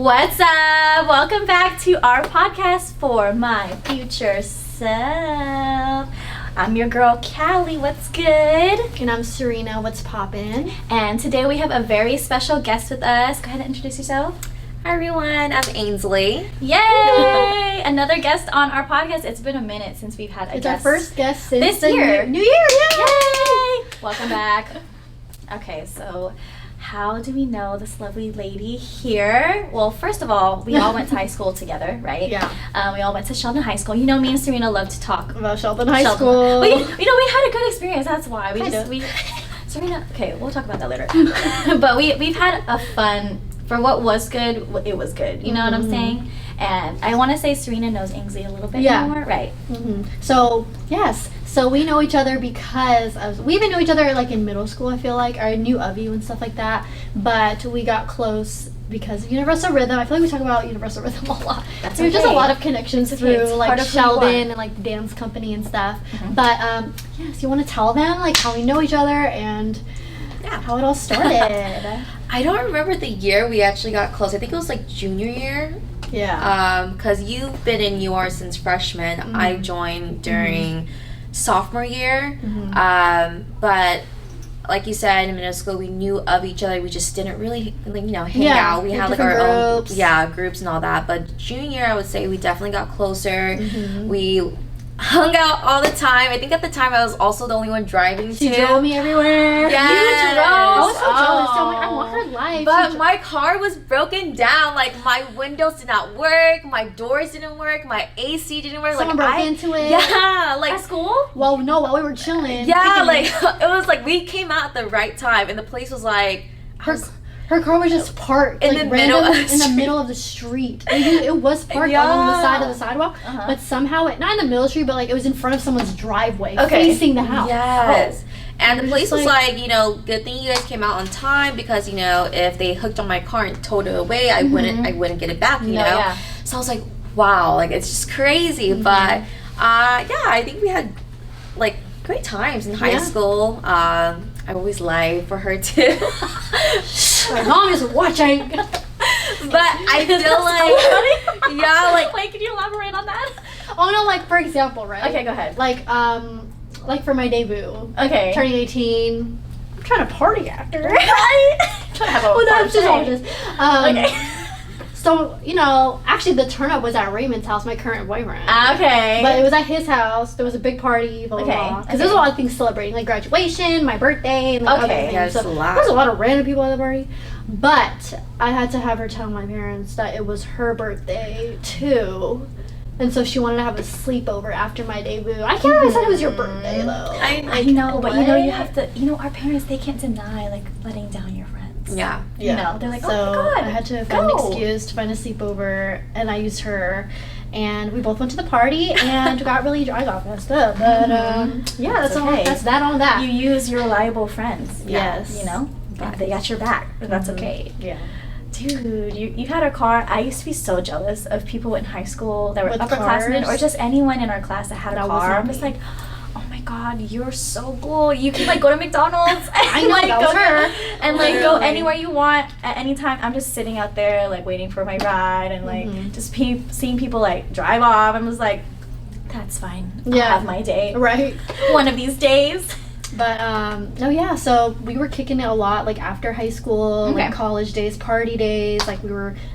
What's up? Welcome back to our podcast for my future self. I'm your girl, Callie. What's good? And I'm Serena. What's poppin'? And today we have a very special guest with us. Go ahead and introduce yourself. Hi everyone, I'm Ainsley. Yay! Another guest on our podcast. It's been a minute since we've had a guest. It's our first guest since this year. New Year! Yay! Welcome back. Okay, so how do we know this lovely lady here? Well, first of all, we all went to high school together, right? Yeah. We all went to Sheldon High School. You know, me and Serena love to talk About Sheldon High School. We had a good experience. That's why Serena. Okay, we'll talk about that later. But we've had a fun. For what was good, it was good. You know what I'm saying? And I want to say Serena knows Ainsley a little bit more, right? So, yes. So we know each other because we even knew each other like in middle school, I feel like. I knew of you and stuff like that. But we got close because of Universal Rhythm. I feel like we talk about Universal Rhythm a lot. There's just a lot of connections through like Sheldon and like the dance company and stuff. But yes, you want to tell them like how we know each other and how it all started. I don't remember the year we actually got close. I think it was like junior year. Yeah. Because you've been in UR since freshman. I joined during sophomore year. But like you said, in middle school, we knew of each other. We just didn't really, hang out. We had like our groups. own, groups and all that. But junior year, I would say we definitely got closer. We hung out all the time. I think at the time I was also the only one driving too. She drove me everywhere. Yes. You drove. I was so jealous. So I'm like, I want her life. But my car was broken down. Like my windows did not work. My doors didn't work. My AC didn't work. Someone broke into it. Yeah, like at school. Well, no, while we were chilling. Yeah, like it was like we came out at the right time, and the place was like her car was just parked in like the middle of the in the middle of the street. Like, it was parked along the side of the sidewalk, but somehow not in the middle of the street, but like it was in front of someone's driveway, facing the house. Yes. And the police was like, good thing you guys came out on time because, if they hooked on my car and towed it away, I wouldn't get it back, you know? Yeah. So I was like, wow, like it's just crazy. But I think we had like great times in high school. I always lie for her too. My mom is watching. But I feel like Wait, can you elaborate on that? Oh no, like for example, right? Okay, go ahead. Like for my debut. Okay. Turning 18. I'm trying to party after. Right? Trying to have a okay. So, actually the turn up was at Raymond's house, my current boyfriend. Okay. But it was at his house. There was a big party, blah, blah, blah. Because there was a lot of things celebrating, like graduation, my birthday, and like other things. Yeah, so there was a lot of random people at the party. But I had to have her tell my parents that it was her birthday, too. And so she wanted to have a sleepover after my debut. I can't believe I said it was your birthday, though. I know, but you have to, our parents, they can't deny, like, letting down your friends. Yeah. They're like, so oh my God, I had to find an excuse to find a sleepover, and I used her, and we both went to the party, and I got messed up, but that's okay. That's that on that. You use your reliable friends. Yes. They got your back, but that's okay. Yeah. Dude, you had a car. I used to be so jealous of people in high school that were with upperclassmen cars. Or just anyone in our class that had a car. I'm just like, oh my God, you're so cool. You can like go to McDonald's and go anywhere you want at any time. I'm just sitting out there like waiting for my ride and like just seeing people like drive off. I'm just like, that's fine. I'll have my day. Right. One of these days. But so we were kicking it a lot like after high school, like college days, party days, like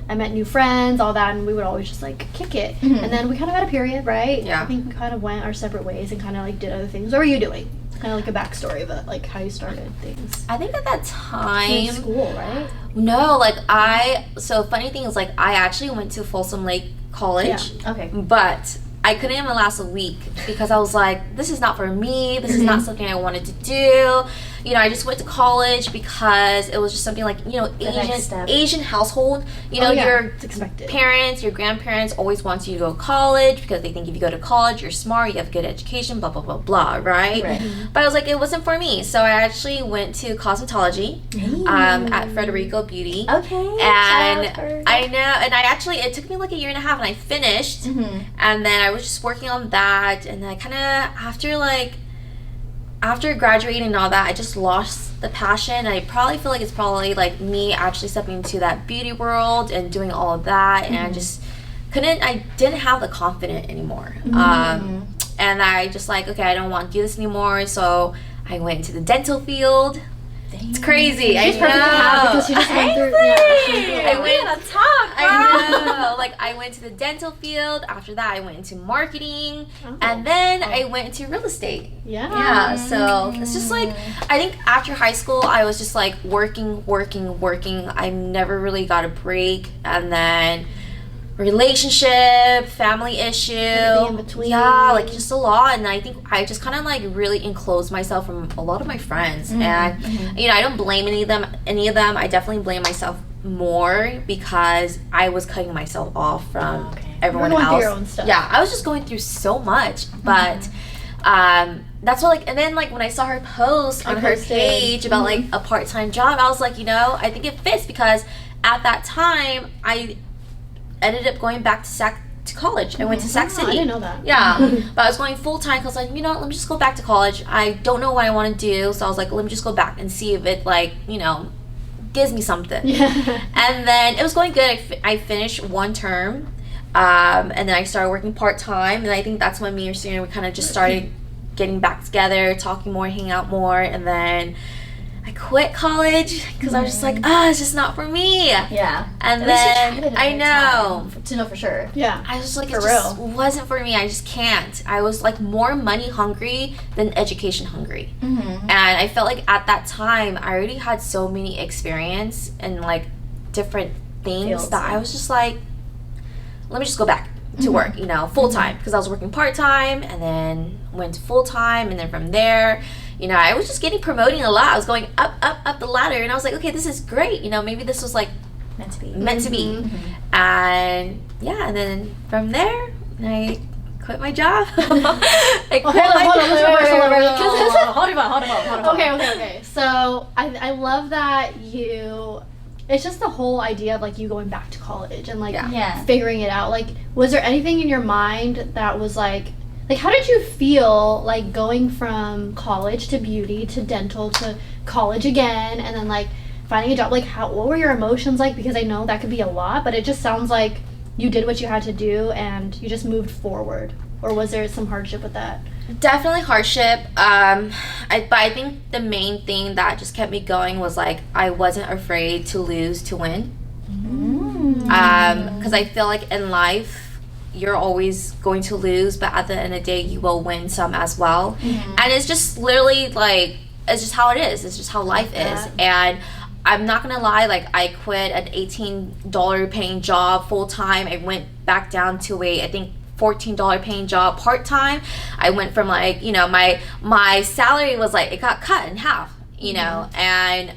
I met new friends, all that, and we would always just like kick it. And then we kind of had a period, right? Yeah. I think we kind of went our separate ways and kind of like did other things. What were you doing? Kind of like a backstory of it, like how you started things. I think at that time in school, right? No, so funny thing is like I actually went to Folsom Lake College. Yeah. Okay. But I couldn't even last a week because I was like, this is not for me. This is not something I wanted to do. I just went to college because it was just something like, Asian household. Your parents, your grandparents always want you to go to college because they think if you go to college, you're smart, you have a good education, blah, blah, blah, blah, right? But I was like, it wasn't for me. So I actually went to cosmetology at Frederico Beauty. Okay. And I know, and it took me like a year and a half and I finished. And then I was just working on that. And then I kind of, after like after graduating and all that, I just lost the passion. I probably feel like it's probably like me actually stepping into that beauty world and doing all of that, and I just I didn't have the confidence anymore. And I just like, okay, I don't want to do this anymore, so I went into the dental field. Dang. It's crazy. She's perfect to have because she just went through. I went to talk. I know. Like, I went to the dental field. After that, I went into marketing, and then I went into real estate. Yeah. So it's just like, I think after high school, I was just like working. I never really got a break, and then relationship, family issue, in between. Yeah, like just a lot. And I think I just kind of like really enclosed myself from a lot of my friends, and you know, I don't blame any of them. I definitely blame myself more because I was cutting myself off from everyone else. Through your own stuff. Yeah, I was just going through so much, but that's what, like, and then like when I saw her post on her page about like a part-time job, I was like, you know, I think it fits because at that time I ended up going back to college. I went to Sac City. I didn't know that. Yeah. But I was going full time because, like, you know, let me just go back to college. I don't know what I want to do. So I was like, let me just go back and see if it, like, you know, gives me something. Yeah. And then it was going good. I finished one term. And then I started working part time. And I think that's when me and Serena, we kind of just started getting back together, talking more, hanging out more. And then I quit college because I was just like, it's just not for me. Yeah. And then I know to know for sure. Yeah. I was like, for it just wasn't for me. I just can't. I was like more money hungry than education hungry. And I felt like at that time I already had so many experience and like different things that I was just like, let me just go back to work, you know, full time, because I was working part time and then went to full time, and then from there, you know, I was just promoting a lot. I was going up the ladder, and I was like, okay, this is great. You know, maybe this was like meant to be. And yeah, and then from there, I quit my job. Hold on. Okay. So I love that you. It's just the whole idea of like you going back to college and like figuring it out. Like, was there anything in your mind that was like, how did you feel like going from college to beauty to dental to college again and then like finding a job? Like, what were your emotions like? Because I know that could be a lot, but it just sounds like you did what you had to do and you just moved forward. Or was there some hardship with that? Definitely hardship. But I think the main thing that just kept me going was like I wasn't afraid to lose to win. Because I feel like in life you're always going to lose, but at the end of the day you will win some as well. And it's just literally like, it's just how it is. It's just how life is. And I'm not gonna lie, like I quit an $18 paying job full time. I went back down to I think $14 paying job part time. I went from like, you know, my salary was like, it got cut in half, you know, and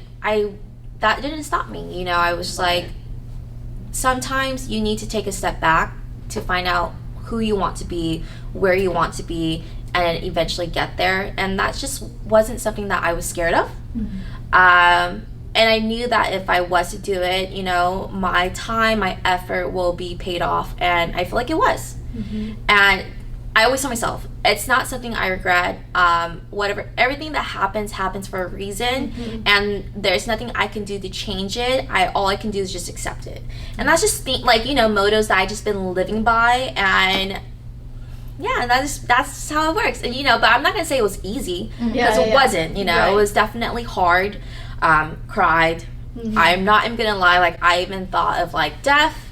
that didn't stop me, you know. I was just like, sometimes you need to take a step back to find out who you want to be, where you want to be, and eventually get there. And that just wasn't something that I was scared of. And I knew that if I was to do it, you know, my time, my effort will be paid off, and I feel like it was. And I always tell myself, it's not something I regret. Whatever, everything that happens for a reason, and there's nothing I can do to change it. All I can do is just accept it. And that's just like, you know, mottos that I just been living by, and yeah, that's how it works. And you know, but I'm not gonna say it was easy because it wasn't. You know, it was definitely hard. Cried. I'm not even gonna lie. Like I even thought of like death.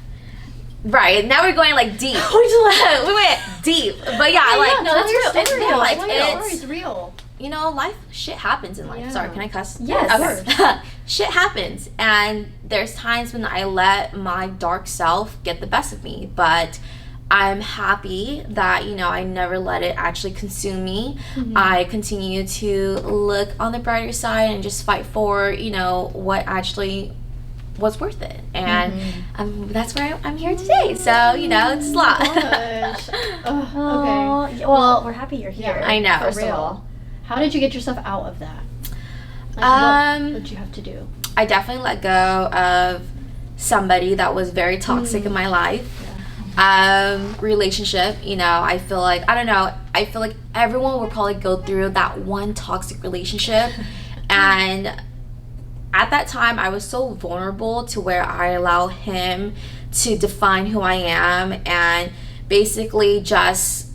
Right, now we're going like deep. We went deep, but yeah, like no, that's real. It's real. Like it's real. You know, shit happens in life. Yeah. Sorry, can I cuss? Yes. Okay. Shit happens, and there's times when I let my dark self get the best of me, but I'm happy that, you know, I never let it actually consume me. I continue to look on the brighter side and just fight for, you know, what actually was worth it. And that's where I'm here today. So, you know, it's a lot. Okay. Well, we're happy you're here. I know. First of all. How did you get yourself out of that? Like, what did you have to do? I definitely let go of somebody that was very toxic in my life. relationship, you know, I feel like, I don't know, I feel like everyone will probably go through that one toxic relationship. And at that time, I was so vulnerable to where I allow him to define who I am and basically just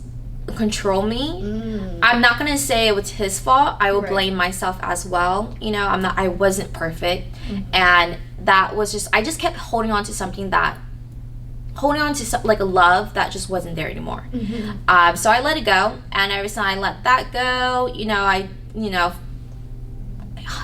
control me. I'm not gonna say it was his fault. I will blame myself as well. You know, I wasn't perfect, and that was just, I just kept holding on to something that, like a love that just wasn't there anymore. So I let it go, and every time I let that go, you know, I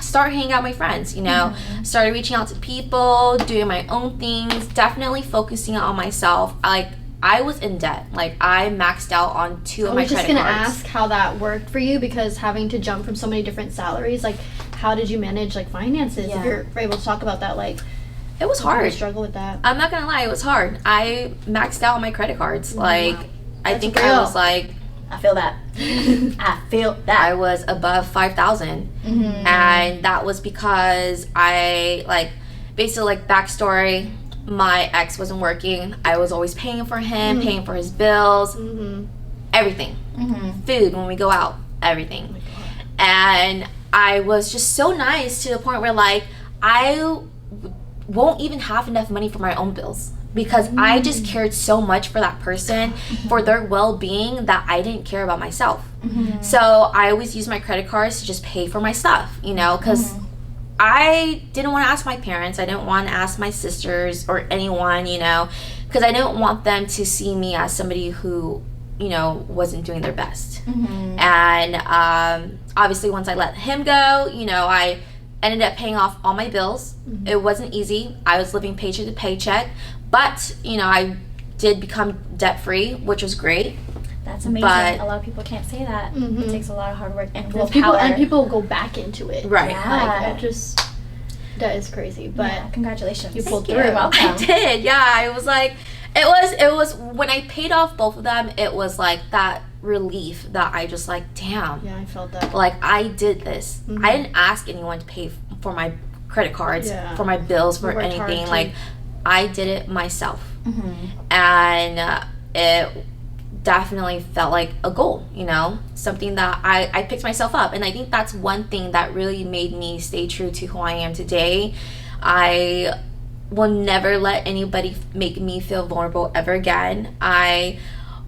start hanging out with my friends, you know, started reaching out to people, doing my own things, definitely focusing on myself. Like, I was in debt. Like, I maxed out on 2 of my credit cards. I was just going to ask how that worked for you, because having to jump from so many different salaries, like, how did you manage, like, finances? If you're able to talk about that, like, it was hard. Struggle with that. I'm not going to lie, it was hard. I maxed out on my credit cards. Like, I think I was like, I feel that. I feel that. I was above 5,000. And that was because I, like, basically, like, backstory, my ex wasn't working. I was always paying for him, paying for his bills, everything. Food when we go out, everything. And I was just so nice to the point where, like, I won't even have enough money for my own bills, because I just cared so much for that person, for their well-being, that I didn't care about myself. So I always use my credit cards to just pay for my stuff, you know, because I didn't want to ask my parents. I didn't want to ask my sisters or anyone, you know, because I didn't want them to see me as somebody who, you know, wasn't doing their best. And obviously once I let him go, you know, I ended up paying off all my bills. It wasn't easy. I was living paycheck to paycheck. But, you know, I did become debt-free, which was great. That's amazing. But a lot of people can't say that. It takes a lot of hard work and willpower. And people go back into it. Right. Yeah. Like, that is crazy. But congratulations. You pulled through. Welcome. I did. Yeah, I was like, it was when I paid off both of them, it was like that relief that I just like, damn. Yeah, I felt that. Like, I did this. I didn't ask anyone to pay for my credit cards, for my bills, for anything. Like, I did it myself. And it definitely felt like a goal, you know, something that I picked myself up. And I think that's one thing that really made me stay true to who I am today. I will never let anybody make me feel vulnerable ever again. I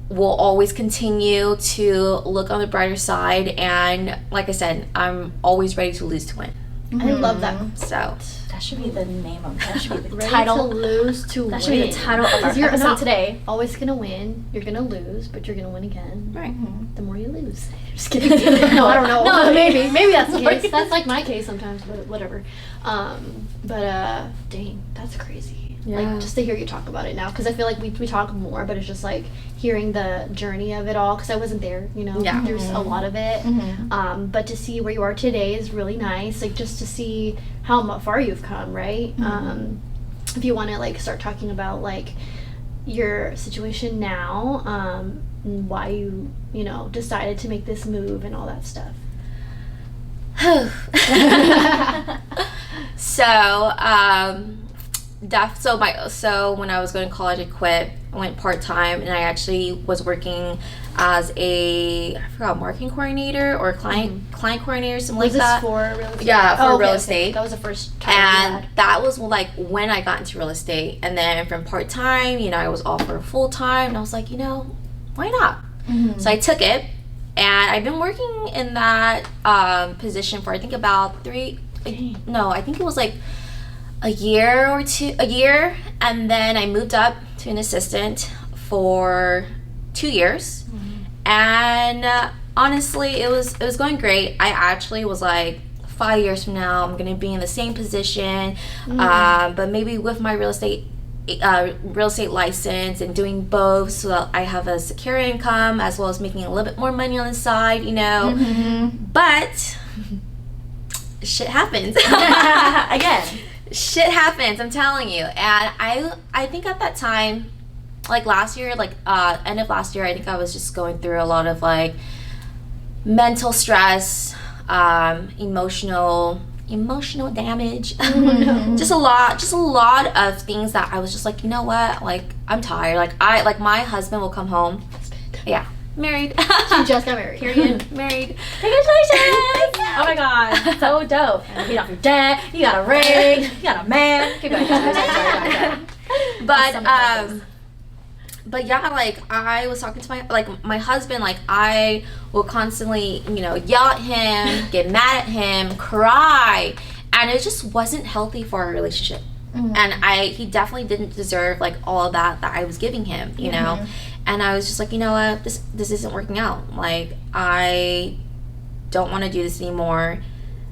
will always continue to look on the brighter side, and like I said, I'm always ready to lose to win. I love that. So that should be the name of that should be the ready title. To lose to win. That should be the title of our episode today. Always gonna win. You're gonna lose, but you're gonna win again. Right. The more you lose. Just kidding. No, I don't know. No, maybe that's the case. That's like my case sometimes, but whatever. Dang, that's crazy. Yeah. Like, just to hear you talk about it now, because I feel like we talk more, but it's just like hearing the journey of it all, because I wasn't there, you know. Yeah. There's a lot of it. But to see where you are today is really nice. Like, just to see how far you've come, right? If you want to like start talking about like your situation now, why you know decided to make this move and all that stuff. So when I was going to college, I quit. I went part-time, and I actually was working as a marketing coordinator or client coordinator, something like that. Was this for real estate? Yeah, for real estate. Okay. That was the first time. And that was like when I got into real estate. And then from part-time, you know, I was offered full-time, and I was like, you know, why not? So I took it, and I've been working in that position for I think about I think it was like a year, and then I moved up to an assistant for 2 years. And honestly, it was going great. I actually was like, 5 years from now, I'm gonna be in the same position, but maybe with my real estate license and doing both, so that I have a secure income as well as making a little bit more money on the side, you know. But shit happens. Again. Shit happens, I'm telling you. And I think at that time, like last year, like end of last year, I think I was just going through a lot of like mental stress, emotional emotional damage. just a lot of things that I was just like, you know what, like I'm tired. Like my husband will come home. Yeah, married. She just got married. Period. Married. Congratulations! Oh my god, so dope. And you paid off your debt. You got a ring. You got a man. Keep going. Sorry. But yeah, like I was talking to my husband, like I will constantly, you know, yell at him, get mad at him, cry, and it just wasn't healthy for our relationship. And he definitely didn't deserve like all of that I was giving him, you know. And I was just like, you know what, this isn't working out. Like I don't want to do this anymore.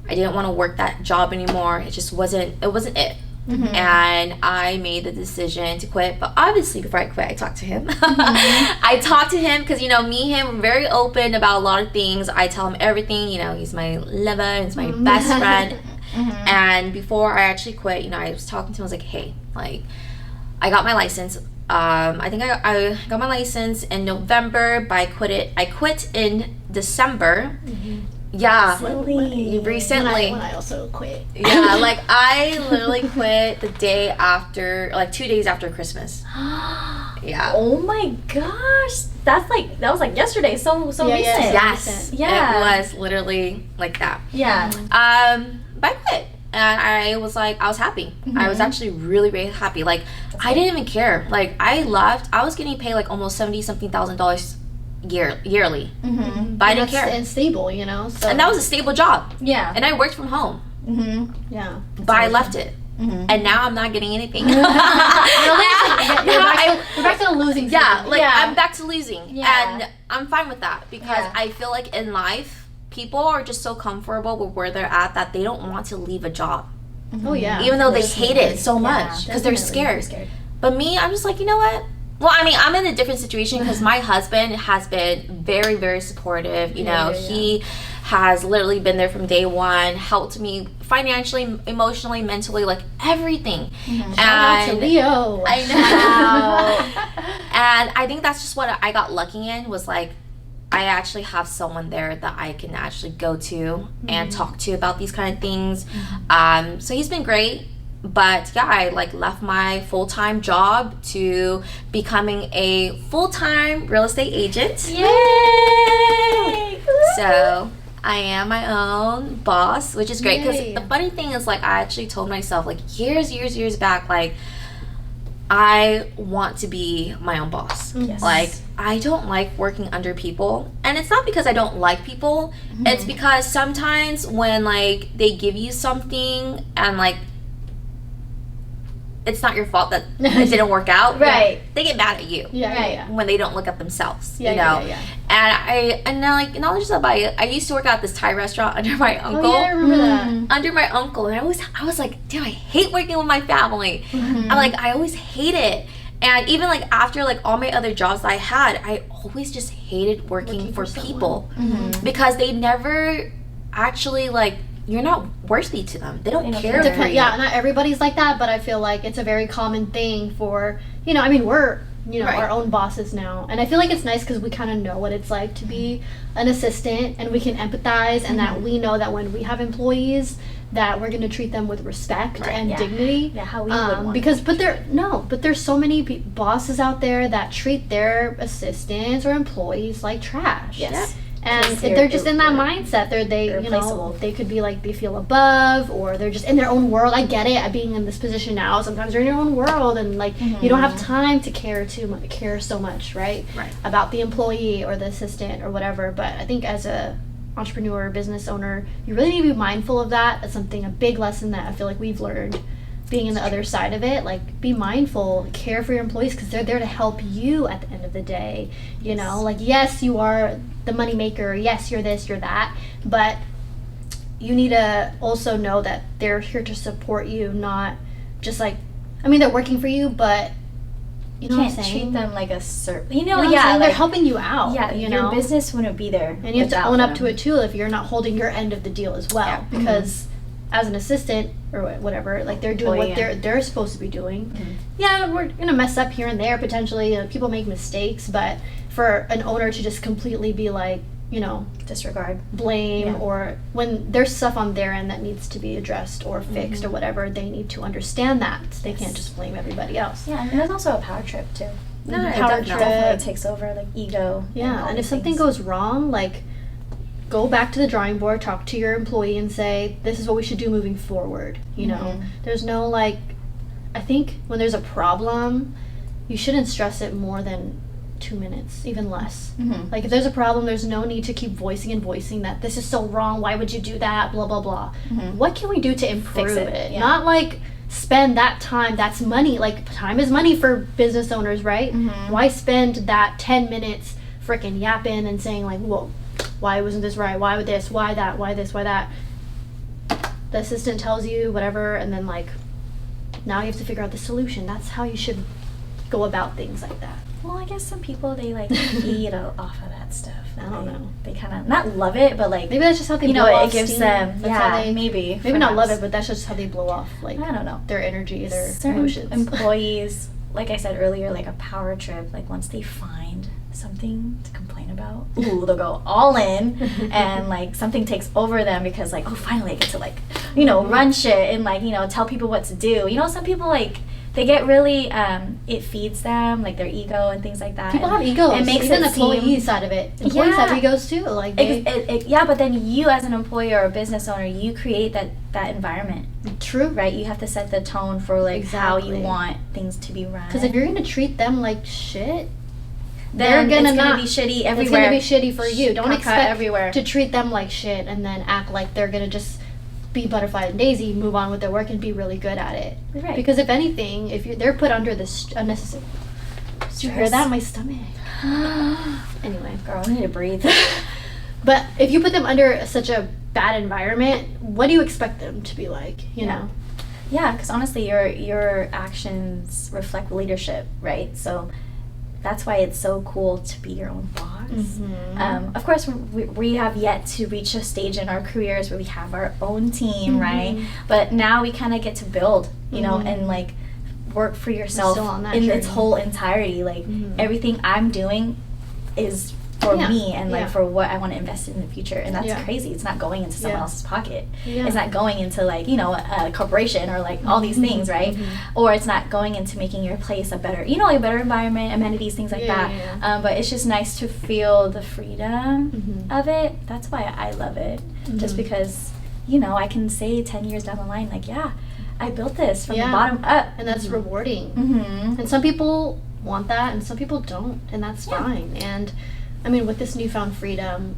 I didn't want to work that job anymore. It just wasn't it. And I made the decision to quit. But obviously, before I quit, I talked to him. I talked to him because, you know, me and him were very open about a lot of things. I tell him everything. You know, he's my lover. He's my best friend. And before I actually quit, you know, I was talking to him. I was like, hey, like, I got my license. I think I got my license in November, but I quit in December. Yeah, recently. When I also quit. Yeah, like I literally quit the day after, like 2 days after Christmas. Yeah. Oh my gosh, that was like yesterday. So recent. Yes. Yeah. It was literally like that. Yeah. But I quit. And I was happy. I was actually really, really happy. Like, I didn't even care. Like, I left. I was getting paid like almost $70-something thousand yearly. But I didn't care. And stable, you know. So. And that was a stable job. Yeah. And I worked from home. Yeah. But I left it. And now I'm not getting anything. You're back to losing. Yeah, like I'm back to losing. Yeah. And I'm fine with that because I feel like in life, people are just so comfortable with where they're at that they don't want to leave a job. Oh yeah. Even though they hate it so much because they're scared. But me, I'm just like, you know what? Well, I mean, I'm in a different situation because my husband has been very, very supportive. You know, he has literally been there from day one, helped me financially, emotionally, mentally, like everything. Shout out to Leo. I know. And I think that's just what I got lucky in was like, I actually have someone there that I can actually go to and talk to about these kind of things. So he's been great. But yeah, I like left my full-time job to becoming a full-time real estate agent. Yay! So I am my own boss, which is great because the funny thing is like I actually told myself like years back, like I want to be my own boss. Yes. Like I don't like working under people, and it's not because I don't like people. It's because sometimes when like they give you something and like it's not your fault that it didn't work out. Right. They get mad at you. When they don't look at themselves. You know. And not just about it. I used to work at this Thai restaurant under my uncle. Oh yeah, I remember that. Under my uncle, and I was like, damn, I hate working with my family. I always hate it. And even like after like all my other jobs that I had, I always just hated working for people because they never actually like. You're not worthy to them. They don't care for you. Yeah, not everybody's like that, but I feel like it's a very common thing for, you know, I mean, we're, you know, our own bosses now. And I feel like it's nice because we kind of know what it's like to be an assistant and we can empathize and that we know that when we have employees that we're going to treat them with respect and dignity. Yeah, how we would want because, but there's so many bosses out there that treat their assistants or employees like trash. Yes. And they're just in that mindset. They you know, they could be like they feel above, or they're just in their own world. I get it. Being in this position now, sometimes you're in your own world, and like you don't have time to care so much, right? About the employee or the assistant or whatever. But I think as a entrepreneur, business owner, you really need to be mindful of that. That's a big lesson that I feel like we've learned. Being in the other side of it, like be mindful, care for your employees because they're there to help you at the end of the day. You know, like yes, you are the money maker. Yes, you're this, you're that, but you need to also know that they're here to support you, not just like, I mean, they're working for you, but you know what I'm saying? Treat them like a servant. You know, like, they're helping you out. Yeah, you your know? business wouldn't be there. And you have to own up to it too if you're not holding your end of the deal as well, because. As an assistant or whatever, like they're doing what they're supposed to be doing. Yeah, we're gonna mess up here and there potentially. People make mistakes, but for an owner to just completely be like, disregard, blame, or when there's stuff on their end that needs to be addressed or fixed or whatever, they need to understand that. They can't just blame everybody else. Yeah, and there's also a power trip too. No, Power trip definitely takes over, like ego. Yeah, and if something goes wrong, like, go back to the drawing board, talk to your employee and say, this is what we should do moving forward. You know, there's no, like, I think when there's a problem, you shouldn't stress it more than 2 minutes, even less. Like, if there's a problem, there's no need to keep voicing that this is so wrong, why would you do that, blah blah blah. What can we do to improve it? Yeah. Not like spend that time, that's money, like time is money for business owners, right? Why spend that 10 minutes freaking yapping and saying like, whoa, why wasn't this right, why would this, why that, why this, why that. The assistant tells you whatever, and then like now you have to figure out the solution. That's how you should go about things like that. Well, I guess some people, they like feed off of that stuff. I don't know. They kind of not love it, but like maybe that's just how they blow off it gives steam. them. That's how they, maybe not love it, but that's just how they blow off, like, I don't know, their energy, their certain emotions. employees, like I said earlier, like a power trip. Like once they find something to complain about, they'll go all in, and like something takes over them because like, oh, finally I get to like, run shit and like, tell people what to do. Some people like, they get really, it feeds them, like their ego and things like that. People have egos. It makes even it the employee seem, side of it. Employees have egos too. Like but then you as an employee or a business owner, you create that environment. True. Right? You have to set the tone for like how you want things to be run. Because if you're going to treat them like shit, then they're it's gonna be shitty everywhere. It's going to be shitty for you. Don't expect everywhere to treat them like shit and then act like they're going to just be butterfly and daisy, move on with their work and be really good at it. Right. Because if anything, they're put under this unnecessary. Did you hear that in my stomach? Anyway, girl, I need to breathe. But if you put them under such a bad environment, what do you expect them to be like? You know? Yeah, because honestly, your actions reflect leadership, right? So that's why it's so cool to be your own boss. Of course, we have yet to reach a stage in our careers where we have our own team, right? But now we kind of get to build, and like work for yourself in its whole entirety. Like everything I'm doing is for me and like for what I want to invest in the future, and that's crazy. It's not going into someone else's pocket. It's not going into like a corporation or like all these things, right? Or it's not going into making your place a better like a better environment, amenities, things like that. But it's just nice to feel the freedom of it. That's why I love it. Just because I can say 10 years down the line, like, I built this from the bottom up, and that's rewarding. And some people want that and some people don't, and that's fine. And I mean, with this newfound freedom,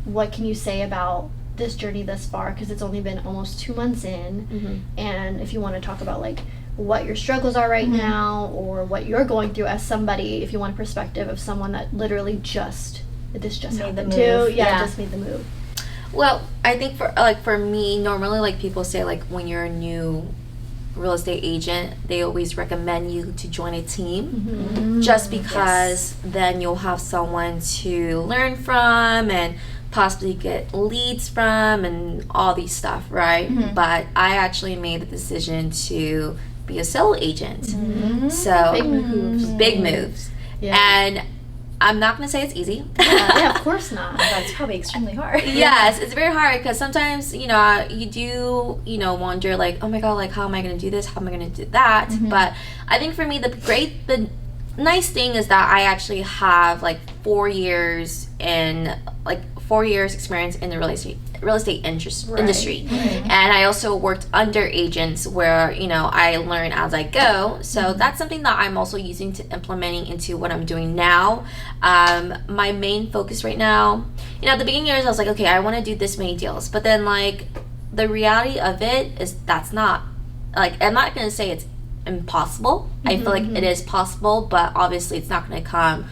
what can you say about this journey thus far? Because it's only been almost 2 months in. And if you want to talk about like what your struggles are right now, or what you're going through as somebody, if you want a perspective of someone that literally just made happened to, just made the move. Well, I think for me, normally like people say like when you're a new real estate agent, they always recommend you to join a team, just because then you'll have someone to learn from and possibly get leads from and all these stuff, right? But I actually made the decision to be a solo agent. So big moves. And I'm not going to say it's easy. Of course not. That's probably extremely hard. Yes, it's very hard because sometimes, you do, wonder like, oh my God, like how am I going to do this? How am I going to do that? But I think for me, the nice thing is that I actually have like 4 years experience in the real estate industry. And I also worked under agents where I learn as I go, so that's something that I'm also using to implementing into what I'm doing now. My main focus right now, at the beginning of years I was like, okay, I want to do this many deals, but then like the reality of it is that's not, like, I'm not going to say it's impossible. I feel like it is possible, but obviously it's not going to come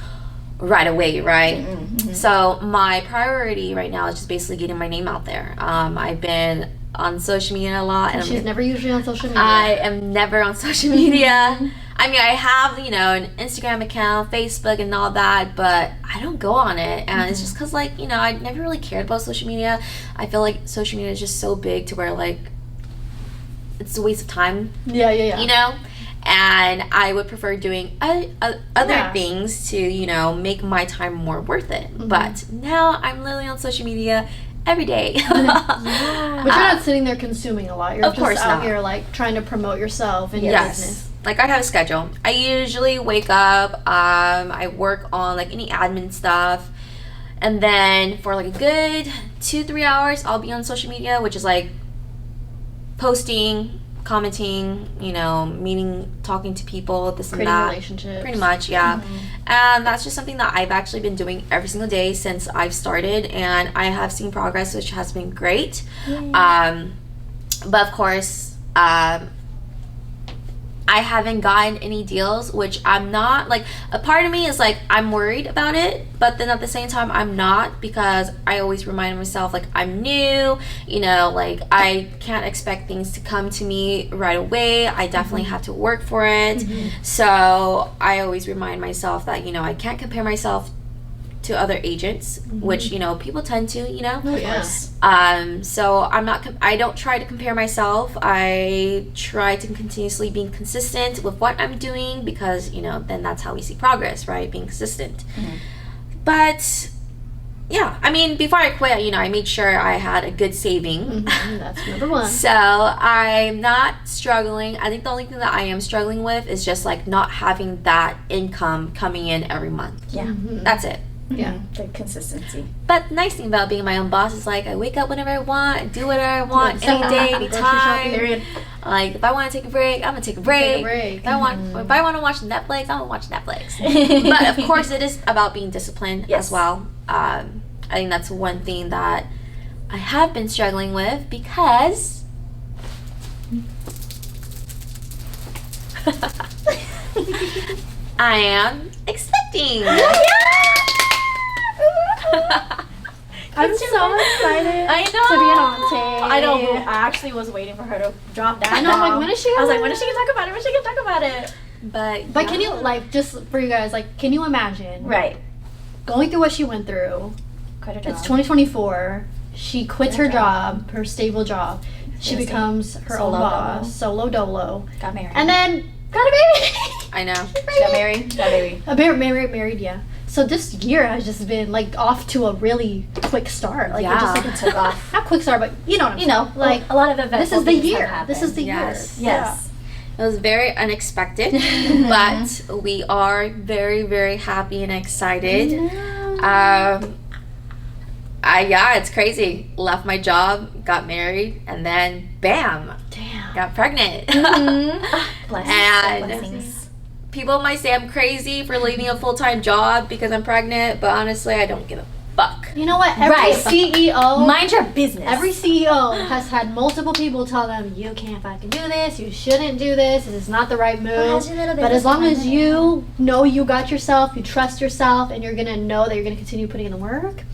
right away, right? So my priority right now is just basically getting my name out there. I've been on social media a lot, and she's never usually on social media. I am never on social media. I mean, I have an Instagram account, Facebook, and all that, but I don't go on it, and it's just because like I never really cared about social media. I feel like social media is just so big to where like it's a waste of time. and I would prefer doing other things to, you know, make my time more worth it. But now I'm literally on social media every day. But you're not sitting there consuming a lot. You're of just course out not. here like trying to promote yourself and your business. Like I have a schedule. I usually wake up, I work on like any admin stuff, and then for like a good 2-3 hours I'll be on social media, which is like posting, commenting, you know, meeting, talking to people, this and that. Relationships. Pretty much, yeah. And that's just something that I've actually been doing every single day since I've started, and I have seen progress, which has been great. But of course, I haven't gotten any deals, which I'm not, like, a part of me is like, I'm worried about it, but then at the same time, I'm not, because I always remind myself, like, I'm new, you know, like, I can't expect things to come to me right away. I definitely have to work for it. So I always remind myself that, you know, I can't compare myself to other agents, which, you know, people tend to, you know. Oh, yes. So I don't try to compare myself. I try to continuously be consistent with what I'm doing, because, you know, then that's how we see progress, right? Being consistent. But yeah, I mean, before I quit, you know, I made sure I had a good saving. That's number one. So I'm not struggling. I think the only thing that I am struggling with is just like not having that income coming in every month. That's it. Yeah, the consistency. But the nice thing about being my own boss is like I wake up whenever I want, do whatever I want, any day, any time. Like if I want to take a break, I'm gonna take a break. If I want to watch Netflix, I'm gonna watch Netflix. But of course, it is about being disciplined as well. I think that's one thing that I have been struggling with, because I am expecting. I'm so excited. I know. To be an auntie. I know. I actually was waiting for her to drop that. I know. I'm like, when is she? I was like, when is she gonna talk about it? When is she gonna talk about it? But can you, like, just for you guys, like, can you imagine? Right. Going through what she went through. Quit her job. It's 2024. She quits her job, her stable job. She becomes her own boss, solo dolo. Got married. And then got a baby. I know. She got married. Got a baby. Married, yeah. So this year has just been like off to a really quick start. Like it just took off. Not quick start, but you know what I'm saying. Like a lot of events. This is the year. This is the year. Yes. It was very unexpected, but we are very, very happy and excited. It's crazy. Left my job, got married, and then bam, got pregnant. Blessings. People might say I'm crazy for leaving a full-time job because I'm pregnant, but honestly, I don't give a fuck. You know what? Every CEO, mind your business. Every CEO has had multiple people tell them, you can't fucking do this, you shouldn't do this is not the right move. But as long as you know you got yourself, you trust yourself, and you're gonna know that you're gonna continue putting in the work.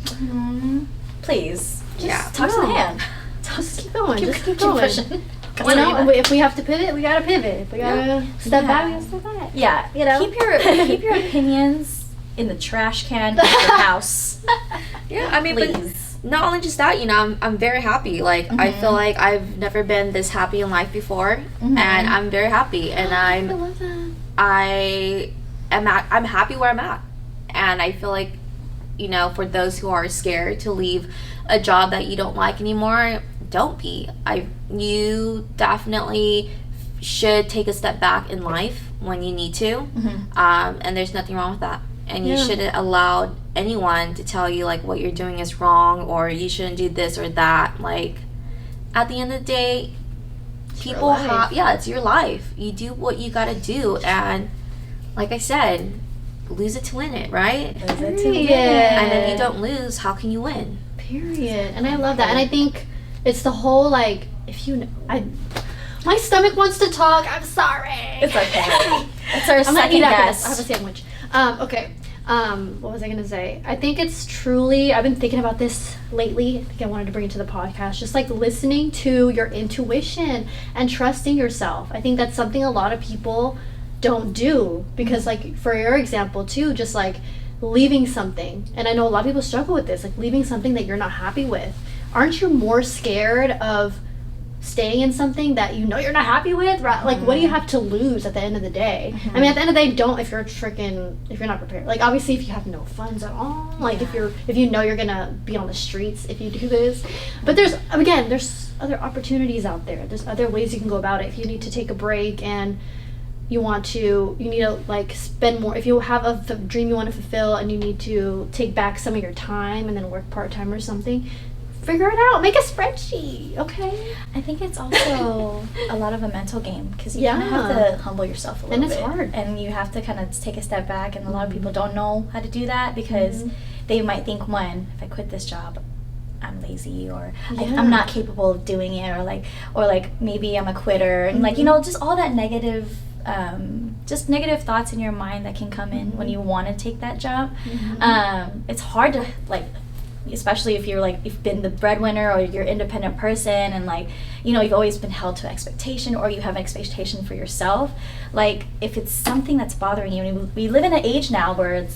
Please, just talk to the hand. Just keep going. Just keep going. pushing. You know, if we have to pivot, we gotta pivot. If we gotta step back, we gotta step back. Yeah, you know. Keep your opinions in the trash can of your house. Yeah, I mean, please. But not only just that, you know, I'm very happy. Like I feel like I've never been this happy in life before, and I'm very happy, and I love that. I'm happy where I'm at, and I feel like, you know, for those who are scared to leave a job that you don't like anymore, don't be. You definitely should take a step back in life when you need to, and there's nothing wrong with that. And you shouldn't allow anyone to tell you like what you're doing is wrong, or you shouldn't do this or that. Like at the end of the day, people have it's your life. You do what you gotta do, and like I said, lose it to win it, right? Lose it to win. And if you don't lose, how can you win? Period. And I love that. And I think it's the whole, like, my stomach wants to talk. I'm sorry. It's okay. It's our second guest. I have a sandwich. Okay. What was I going to say? I think it's truly, I've been thinking about this lately. I think I wanted to bring it to the podcast. Just like listening to your intuition and trusting yourself. I think that's something a lot of people don't do, because like for your example too, just like leaving something, and I know a lot of people struggle with this, like leaving something that you're not happy with. Aren't you more scared of staying in something that you know you're not happy with, right? Like, what do you have to lose at the end of the day? I mean, at the end of the day, don't, if you're not prepared. Like, obviously, if you have no funds at all, like, if you know you're gonna be on the streets if you do this. But there's other opportunities out there. There's other ways you can go about it. If you need to take a break and you need to like spend more, if you have a dream you want to fulfill and you need to take back some of your time and then work part-time or something, figure it out. Make a spreadsheet, okay? I think it's also a lot of a mental game, because you kind of have to humble yourself a little bit. And it's hard. And you have to kind of take a step back, and a lot of people don't know how to do that, because they might think, one, if I quit this job, I'm lazy, or I'm not capable of doing it, or like maybe I'm a quitter, and like, just all that negative thoughts in your mind that can come in when you want to take that job. It's hard to, like, especially if you've been the breadwinner or you're an independent person, and like, you've always been held to expectation, or you have an expectation for yourself. Like, if it's something that's bothering you, and we live in an age now where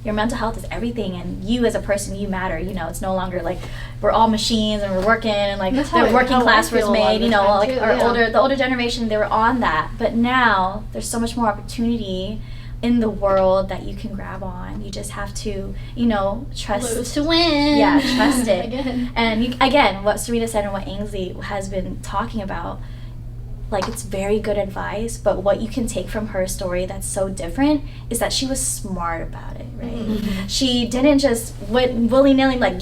your mental health is everything, and you as a person, you matter. It's no longer like we're all machines and we're working, and like the working class was made, like the older generation, they were on that. But now there's so much more opportunity in the world that you can grab on. You just have to, trust. Lose to win. Yeah, trust it. And again, what Serena said and what Ainsley has been talking about, like, it's very good advice, but what you can take from her story that's so different is that she was smart about it, right? She didn't just willy-nilly, like,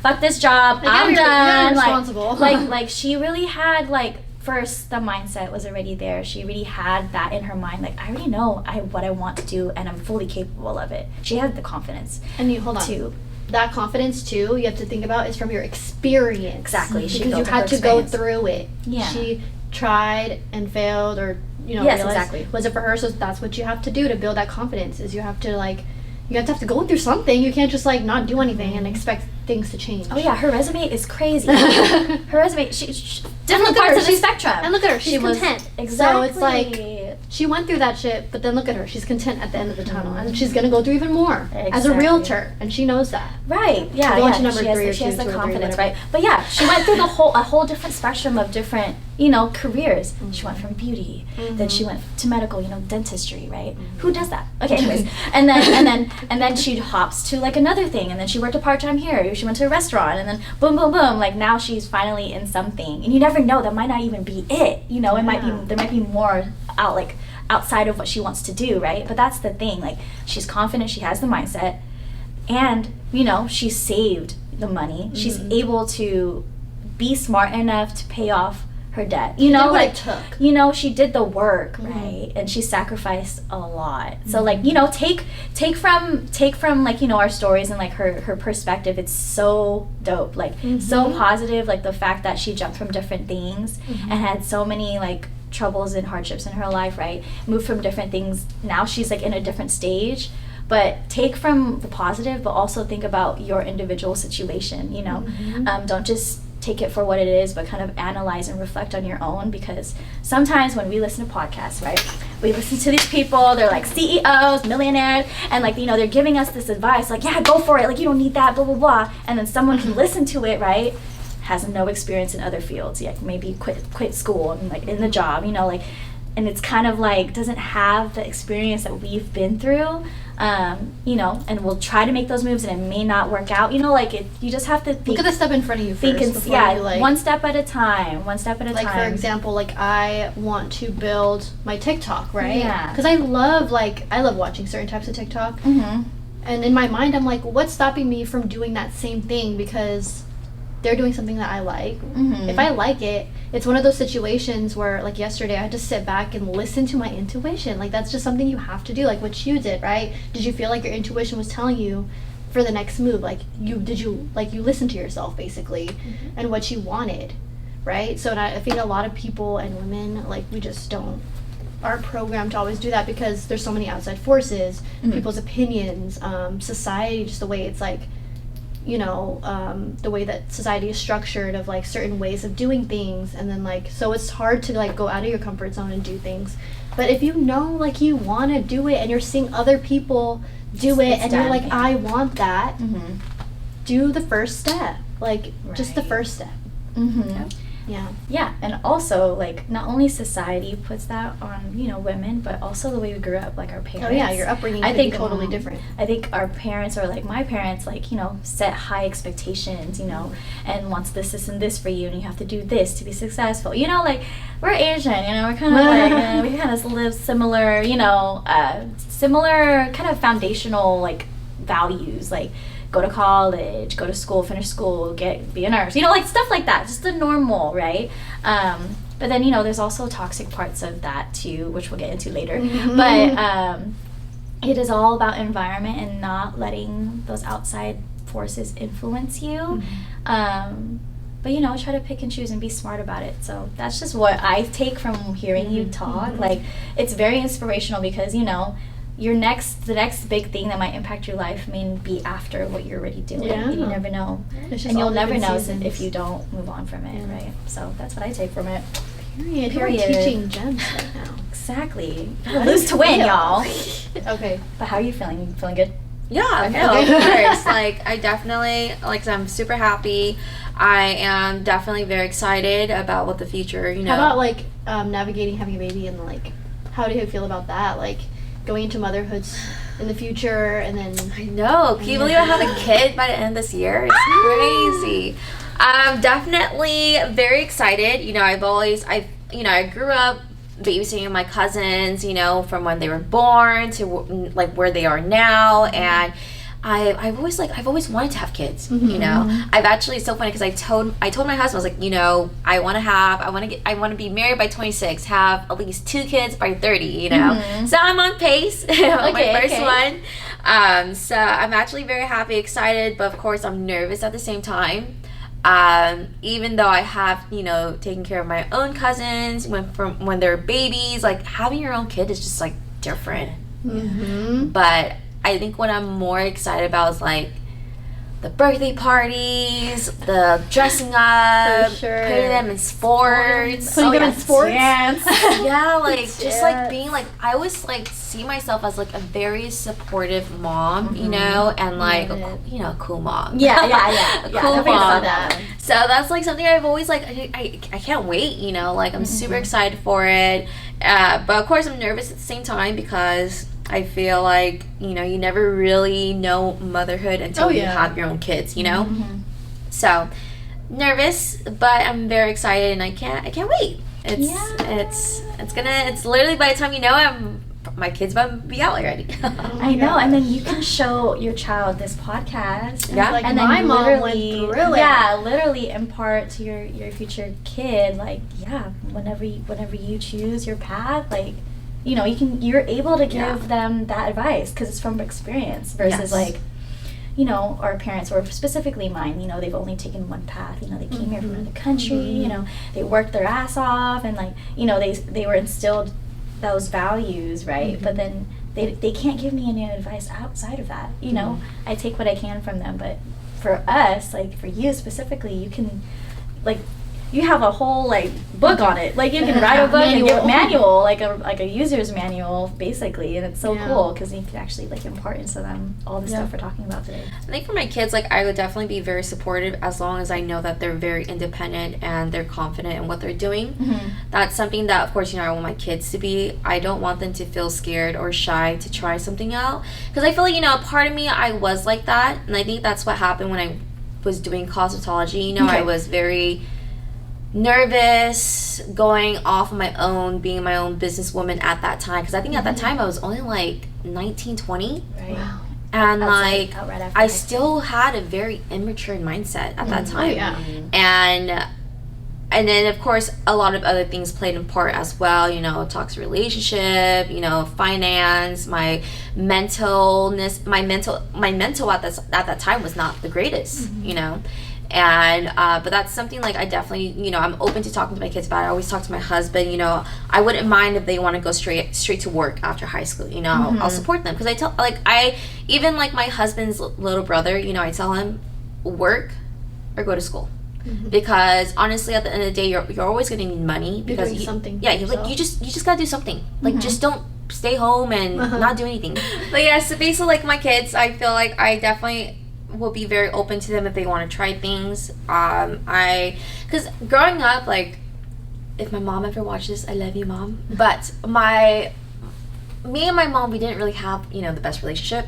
fuck this job, I'm done. Responsible. Like she really had, like, first, the mindset was already there. She already had that in her mind. Like, I already know what I want to do, and I'm fully capable of it. She had the confidence. And hold on. That confidence, too, you have to think about is from your experience. Exactly. Because you had to go through it. Yeah. She tried and failed, or, yes, exactly. Was it for her? So that's what you have to do to build that confidence, is you have to go through something. You can't just, like, not do anything and expect things to change. Oh yeah, her resume is crazy. Her resume, she different parts of the spectrum. And look at her, she's content. Exactly. So it's like, she went through that shit, but then look at her, she's content at the end of the tunnel, and she's gonna go through even more as a realtor, and she knows that. Right. Yeah. Going to number she 3 has, or she has 2 the or 3, confidence, whatever. right? But yeah, she went through a whole different spectrum of different, careers. She went from beauty, then she went to medical, dentistry, right? Who does that? Okay, anyways, and then she hops to like another thing, and then she worked a part-time here. She went to a restaurant, and then boom, boom, boom. Like, now she's finally in something, and you never know. That might not even be it. It might be, there might be more outside of what she wants to do, right? But that's the thing. Like, she's confident. She has the mindset, and she saved the money. She's able to be smart enough to pay off her debt. It took. She did the work, right? And she sacrificed a lot. So like, take from like, our stories and like her perspective. It's so dope, like so positive, like the fact that she jumped from different things and had so many like troubles and hardships in her life, right? Moved from different things. Now she's like in a different stage. But take from the positive, but also think about your individual situation, don't just take it for what it is, but kind of analyze and reflect on your own, because sometimes when we listen to podcasts, right, we listen to these people, they're like CEOs, millionaires, and like, they're giving us this advice, like, yeah, go for it, like, you don't need that, blah, blah, blah, and then someone can listen to it, right, has no experience in other fields, maybe quit school and like in the job, and it's kind of like doesn't have the experience that we've been through, and we'll try to make those moves and it may not work out, you just have to think, look at the step in front of you first. One step at a time. Like, for example, like, I want to build my TikTok, right? Yeah. Because I love watching certain types of TikTok. And in my mind, I'm like, what's stopping me from doing that same thing? Because they're doing something that I like. If I like it, it's one of those situations where, like, yesterday I had to sit back and listen to my intuition. Like, that's just something you have to do, like what you did, right? Did you feel like your intuition was telling you for the next move? Like, you listened to yourself, basically, and what you wanted, right? So I think a lot of people and women, like, we just aren't programmed to always do that, because there's so many outside forces, people's opinions, society, just the way it's like, the way that society is structured, of like certain ways of doing things, and then like, so it's hard to like go out of your comfort zone and do things. But if like you want to do it and you're seeing other people do it and you're like, I want that, do the first step, like just the first step. Yeah, and also, like, not only society puts that on, you know, women, but also the way we grew up, like our parents. Oh yeah, your upbringing could be totally different. I think our parents, or like my parents, like, you know, set high expectations, you know, and wants this, and this for you, and you have to do this to be successful. You know, like, we're Asian, you know, we're kind of like, we kind of live similar, you know, similar kind of foundational, like, values, like, go to college, go to school, finish school, be a nurse, you know, like stuff like that, just the normal, right? But then, you know, there's also toxic parts of that too, which we'll get into later. But it is all about environment and not letting those outside forces influence you. But, you know, try to pick and choose and be smart about it. So that's just what I take from hearing you talk. Like, it's very inspirational because, you know, the next big thing that might impact your life may be after what you're already doing. You never know. And you'll never know if you don't move on from it, right? So that's what I take from it. Period. You're teaching gems right now. Exactly. Lose to win, y'all. Okay. But how are you feeling? You feeling good? Yeah, no, of course. Like, I definitely, like, I'm super happy. I am definitely very excited about what the future, you know. How about, like, navigating having a baby and, like, how do you feel about that? Like, going into motherhood in the future, and then... I know. Can you believe I have a kid by the end of this year? It's crazy. I'm definitely very excited. You know, I grew up babysitting my cousins, you know, from when they were born to, like, where they are now, and I've always wanted to have kids, you know. I've actually, it's so funny because I told my husband, I was like, you know, I want to be married by 26, have at least 2 kids by 30, you know. So I'm on pace, my first one. So I'm actually very happy, excited, but of course I'm nervous at the same time. Even though I have, you know, taken care of my own cousins when they're babies, like, having your own kid is just, like, different. But I think what I'm more excited about is, like, the birthday parties, the dressing up, putting them in sports. Putting them in sports? Yeah, like, just, like, being, like, I always, like, see myself as, like, a very supportive mom, you know, and, like, a cool mom. Yeah. A cool mom. So that's, like, something I've always, like, I can't wait, you know, like, I'm super excited for it. But, of course, I'm nervous at the same time because I feel like, you know, you never really know motherhood until you have your own kids, you know? So, nervous, but I'm very excited, and I can't wait. It's literally, by the time you know, my kid's about to be out already. I know, and then you can show your child this podcast. And like, and then my mom went through it. Yeah, literally impart to your future kid, like, whenever you choose your path, like, you know, you're able to give them that advice because it's from experience versus like, you know, our parents, or specifically mine, you know, they've only taken one path. You know, they came here from another country, you know, they worked their ass off, and, like, you know, they were instilled those values, right? But then they can't give me any advice outside of that, you know. I take what I can from them, but for us, like, for you specifically, you can, like, you have a whole, like, book on it. Like, you can write a book and give a manual, like a user's manual, basically, and it's so cool because you can actually, like, impart into them all the stuff we're talking about today. I think for my kids, like, I would definitely be very supportive as long as I know that they're very independent and they're confident in what they're doing. That's something that, of course, you know, I want my kids to be. I don't want them to feel scared or shy to try something out, because I feel like, you know, a part of me, I was like that, and I think that's what happened when I was doing cosmetology. You know, I was very nervous going off on my own, being my own businesswoman at that time, because I think at that time I was only like 19, 20. Wow. And like, I still had a very immature mindset at that time. And then, of course, a lot of other things played a part as well, you know, toxic relationship, you know, finance, my mentalness, my mental at that time was not the greatest, you know. And but that's something, like, I definitely, you know, I'm open to talking to my kids about it. I always talk to my husband, you know. I wouldn't mind if they want to go straight to work after high school, you know. I'll support them, because I tell, like, even like my husband's little brother, you know, I tell him, work or go to school. Because honestly, at the end of the day, you're always going to need money, because you're doing something. Yeah, you're like, you just gotta do something. Like, just don't stay home and not do anything. But yeah, so basically, like, my kids, I feel like I definitely will be very open to them if they want to try things. Because growing up, like, if my mom ever watches, I love you, Mom. But me and my mom, we didn't really have, you know, the best relationship.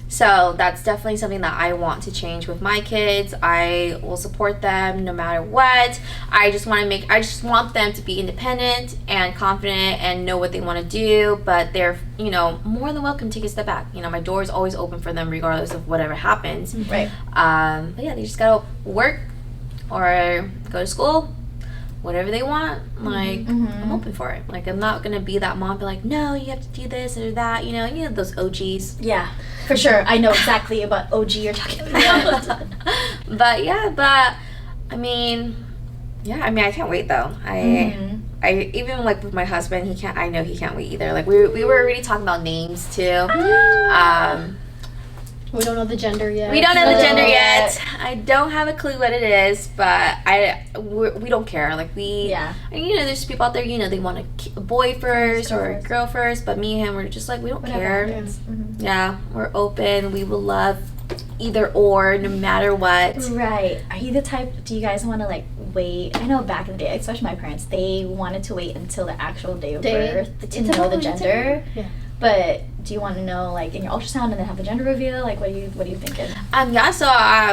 So that's definitely something that I want to change with my kids. I will support them no matter what. I just want them to be independent and confident and know what they want to do, but they're, you know, more than welcome to take a step back. You know, my door is always open for them regardless of whatever happens. Right. But yeah, they just gotta work or go to school, whatever they want. Like, I'm open for it. Like, I'm not gonna be that mom, be like, no, you have to do this or that. You know those OGs. Yeah, for sure. I know exactly about OG you're talking about. But I mean, I can't wait though. I even like with my husband, I know he can't wait either. Like, we were already talking about names too. We don't know the gender yet. We don't know the gender yet. I don't have a clue what it is, but we don't care. Like, you know, there's people out there, you know, they want a boy first or a girl first, but me and him, we're just like, we don't care. Yeah, we're open. We will love either or, no matter what. Right. Are you the type, do you guys want to, like, wait? I know back in the day, especially my parents, they wanted to wait until the actual day of birth to know the gender. Yeah. But do you want to know, like, in your ultrasound and then have the gender reveal? Like, what are you thinking? Yeah, so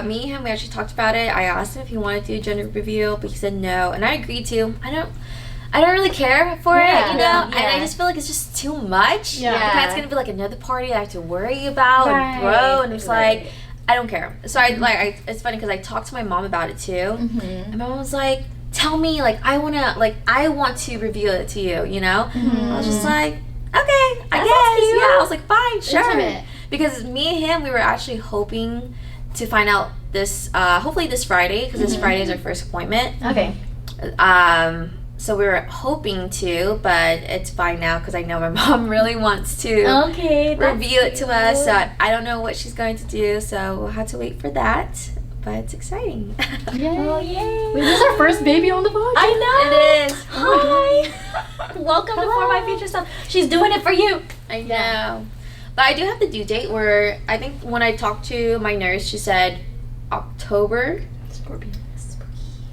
me and him, we actually talked about it. I asked him if he wanted to do a gender reveal, but he said no, and I agreed to. I don't really care for it, you know? And I just feel like it's just too much. Because it's going to be, like, another party I have to worry about and throw, and it's like, I don't care. So it's funny because I talked to my mom about it, too, and my mom was like, tell me, like, I want to reveal it to you, you know? I was just like, okay, I guess. Yeah, I was like, fine, sure. Intimate. Because me and him, we were actually hoping to find out this, hopefully this Friday, because this Friday is our first appointment. Okay. So we were hoping to, but it's fine now because I know my mom really wants to reveal it to us. So I don't know what she's going to do, so we'll have to wait for that. But it's exciting. Yay. Oh, yay. Wait, this is our first baby on the podcast. I know. It is. Hi. Welcome to For My Future Self. She's doing it for you. I know. But I do have the due date where I think when I talked to my nurse, she said October. Scorpio.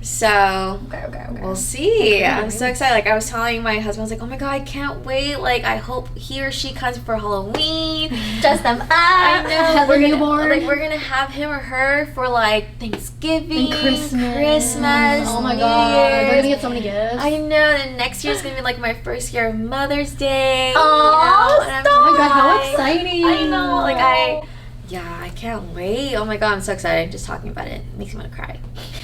So, okay. We'll see. I'm so excited. Like, I was telling my husband, I was like, oh my God, I can't wait. Like, I hope he or she comes for Halloween. Dress them up. I know. We're gonna have him or her for, like, Thanksgiving, and Christmas. Oh my God. We're gonna get so many gifts. I know. And next year's gonna be, like, my first year of Mother's Day. Oh, you know? stop. Oh my God, how exciting. I know. Like, I can't wait. Oh my God, I'm so excited. Just talking about it makes me want to cry.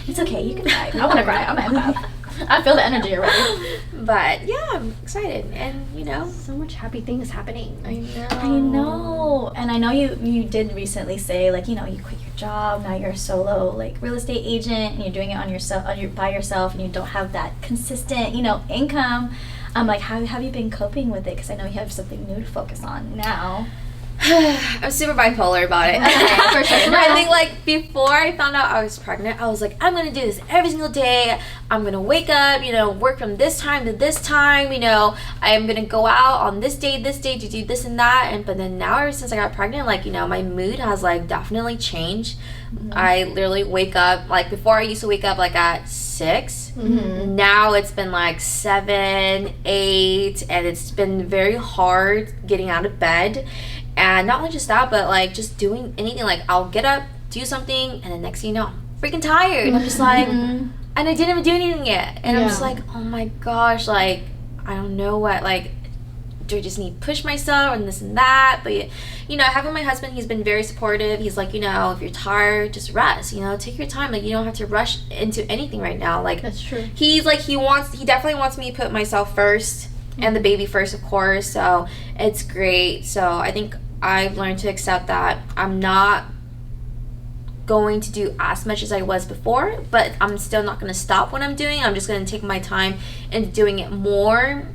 It's okay, you can cry. I want to cry. I'm an empath. I feel the energy already. But yeah, I'm excited, and you know, so much happy things happening. I know. And I know you did recently say, like, you know, you quit your job, now you're a solo, like, real estate agent, and you're doing it by yourself, and you don't have that consistent, you know, income. Like, how have you been coping with it? Because I know you have something new to focus on now. I'm super bipolar about it. Okay, for sure. I think, like, before I found out I was pregnant, I was like, I'm gonna do this every single day. I'm gonna wake up, you know, work from this time to this time, you know, I'm gonna go out on this day to do this and that. But then now, ever since I got pregnant, like, you know, my mood has, like, definitely changed. I literally wake up, like, before I used to wake up, like, at 6. Now it's been like 7, 8, and it's been very hard getting out of bed. And not only just that, but, like, just doing anything. Like, I'll get up, do something, and the next thing you know, I'm freaking tired. I'm just like, and I didn't even do anything yet. And I'm just like, oh my gosh, like, I don't know what, like, do I just need to push myself and this and that? But, you know, having my husband, he's been very supportive. He's like, you know, if you're tired, just rest, you know, take your time. Like, you don't have to rush into anything right now. Like, that's true. He's like, he definitely wants me to put myself first and the baby first, of course. So it's great. So I think I've learned to accept that I'm not going to do as much as I was before, but I'm still not going to stop what I'm doing. I'm just going to take my time and doing it more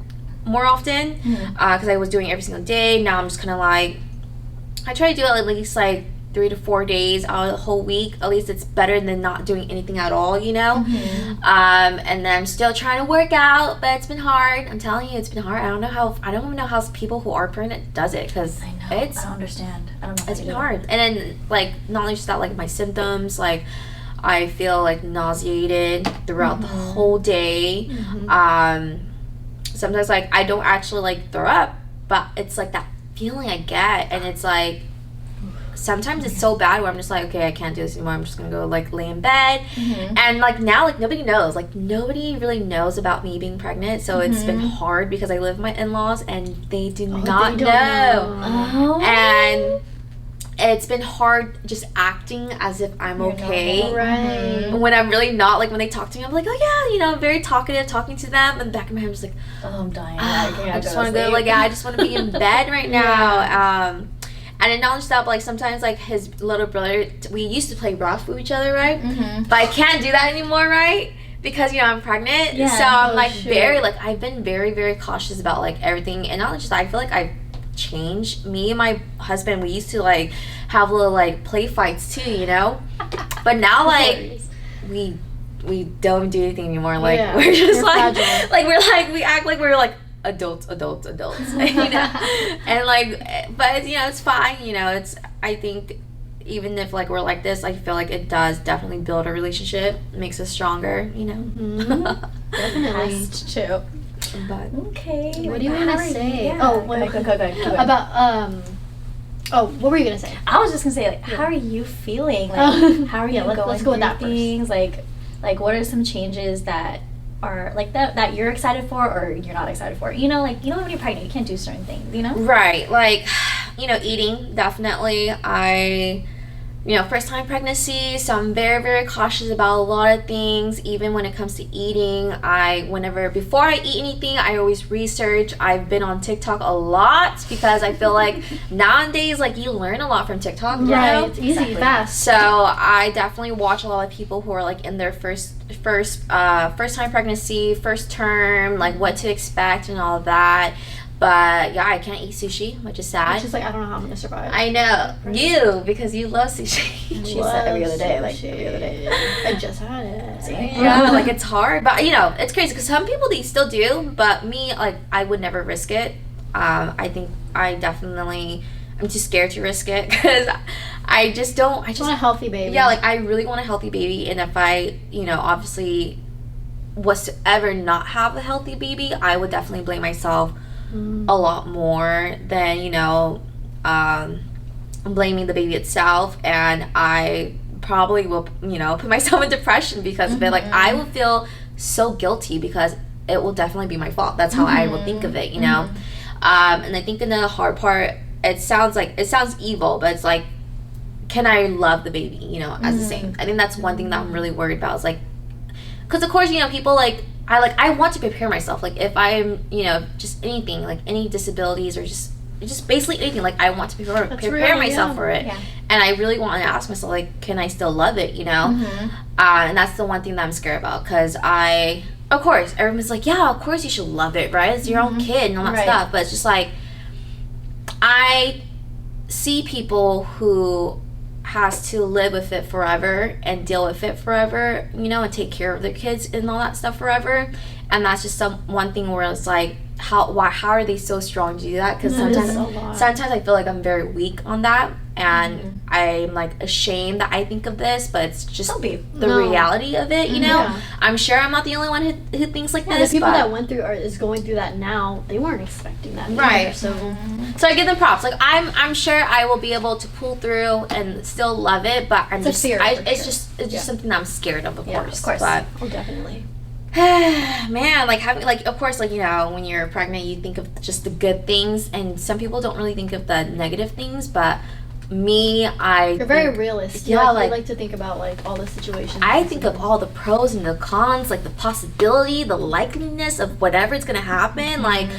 often, because I was doing it every single day. Now I'm just kind of like, I try to do it at least like 3 to 4 days out of the whole week. At least it's better than not doing anything at all, you know. And then I'm still trying to work out, but it's been hard. I'm telling you, it's been hard. I don't even know how people who are pregnant does it, because know. I don't understand. I don't know. It's been hard. And then, like, not only just that, like, my symptoms, like, I feel, like, nauseated throughout the whole day. Sometimes, like, I don't actually, like, throw up, but it's, like, that feeling I get, and it's, like, sometimes it's so bad where I'm just like, okay, I can't do this anymore. I'm just gonna go, like, lay in bed. And, like, now, like, nobody knows. Like, nobody really knows about me being pregnant, so it's been hard because I live with my in-laws, and they do not know. And it's been hard just acting as if I'm okay. Right. When I'm really not. Like, when they talk to me, I'm like, oh, yeah, you know, I'm very talkative talking to them. And the back of my head, I'm just like, oh, I'm dying. I just want to go, like, I just want to be in bed right now. And then not just that, but, like, sometimes, like, his little brother, we used to play rough with each other, right? But I can't do that anymore, right? Because, you know, I'm pregnant. Yeah, so I'm, like, very, like, I've been very, very cautious about, like, everything. And not just that, I feel like I've changed. Me and my husband, we used to, like, have little, like, play fights, too, you know? But now, like, we don't do anything anymore. Like, we're just, like, we act like we're, like, adults, you know, and, like, but it's, you know, it's fine, you know, it's, I think even if, like, we're like this, I feel like it does definitely build a relationship, makes us stronger, you know. Definitely. Too. But okay, what do you want to say? Yeah. Oh, wait, go. about oh, what were you gonna say? I was just gonna say, like, how are you feeling? Like, how are you going let's go with that things? Like, what are some changes that are, like, that you're excited for or you're not excited for? You know, like, you know, when you're pregnant, you can't do certain things, you know? Right. Like, you know, eating, definitely. You know, first time pregnancy, so I'm very, very cautious about a lot of things. Even when it comes to eating, before I eat anything, I always research. I've been on TikTok a lot because I feel like nowadays, like, you learn a lot from TikTok, you know? It's easy, fast. So I definitely watch a lot of people who are, like, in their first time pregnancy, first term, like, what to expect and all of that. But yeah, I can't eat sushi, which is sad. It's just like, I don't know how I'm gonna survive. I know. You, because you love sushi. She said every other day, like, every other day. I just had it. Yeah, like, it's hard. But, you know, it's crazy because some people, they still do. But me, like, I would never risk it. I think I'm too scared to risk it because I just want a healthy baby. Yeah, like, I really want a healthy baby. And if I, you know, obviously was to ever not have a healthy baby, I would definitely blame myself a lot more than, you know, blaming the baby itself. And I probably will, you know, put myself in depression because of it. Like, I will feel so guilty because it will definitely be my fault. That's how I will think of it, you know. And I think in the hard part, it sounds evil, but it's like, can I love the baby, you know, as the same? I think that's one thing that I'm really worried about. Is like, because of course, you know, people I want to prepare myself. Like, if I'm, you know, just anything, like any disabilities or just basically anything, like, I want to prepare myself for it. Yeah. And I really want to ask myself, like, can I still love it, you know? And that's the one thing that I'm scared about because of course, everyone's like, yeah, of course you should love it, right? It's your own kid and all that stuff. But it's just like, I see people who has to live with it forever and deal with it forever, you know, and take care of their kids and all that stuff forever. And that's just one thing where it's like, how are they so strong to do that? Because sometimes I feel like I'm very weak on that, and I'm like ashamed that I think of this, but it's just the reality of it, you know. Yeah. I'm sure I'm not the only one who thinks like this. The people that went through or is going through that now, they weren't expecting that, right? Either, so I give them props. Like, I'm sure I will be able to pull through and still love it, but it's just something that I'm scared of course. Of course, but, definitely. Man, like, having, like, of course, like, you know, when you're pregnant, you think of just the good things, and some people don't really think of the negative things, but me, you're very realistic. Yeah, like, you like to think about, like, all the situations. I think of all the pros and the cons, like the possibility, the likeliness of whatever's gonna happen. Like,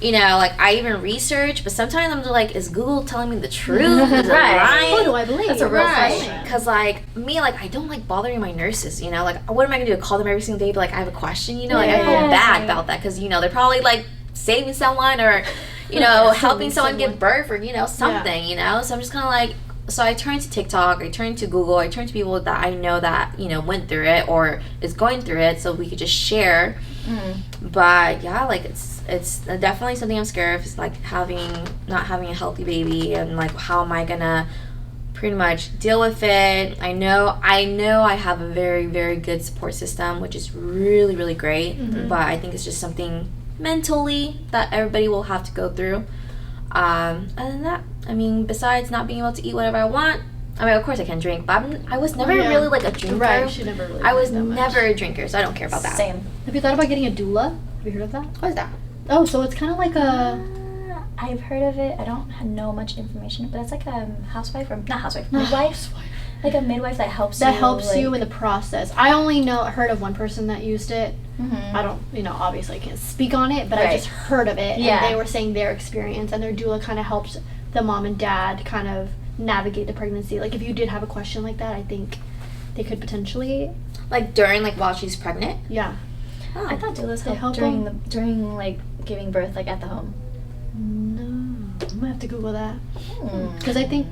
you know, like, I even research, but sometimes I'm just like, is Google telling me the truth? Is it right? What do I believe? That's a real question. Because, like, me, like, I don't like bothering my nurses, you know? Like, what am I gonna do? Call them every single day, but, like, I have a question, you know? Like, I feel bad about that because, you know, they're probably, like, saving someone or, you know, helping someone give birth or, you know, something, you know? So I'm just kind of like, so I turned to TikTok, I turned to Google, I turned to people that I know that, you know, went through it or is going through it, so we could just share. But yeah, like it's definitely something I'm scared of, is like not having a healthy baby, and like how am I gonna pretty much deal with it. I know I have a very, very good support system, which is really, really great, but I think it's just something mentally that everybody will have to go through. Other than that, I mean, besides not being able to eat whatever I want, I mean, of course I can drink, but I was never really like a drinker. Right, she never really I was that much. never a drinker, so I don't care about that. Same. Have you thought about getting a doula? Have you heard of that? What is that? Oh, so it's kind of like a... I've heard of it. I don't know much information, but it's like a midwife. Like a midwife that helps you in the process. I only heard of one person that used it. I don't, obviously I can't speak on it, but I just heard of it. And they were saying their experience, and their doula kind of helped the mom and dad kind of navigate the pregnancy. Like if you did have a question like that, I think they could potentially... Like while she's pregnant? Yeah. Oh. I thought doulas helped during like giving birth, like at the home. No. I'm gonna have to Google that. Because I think,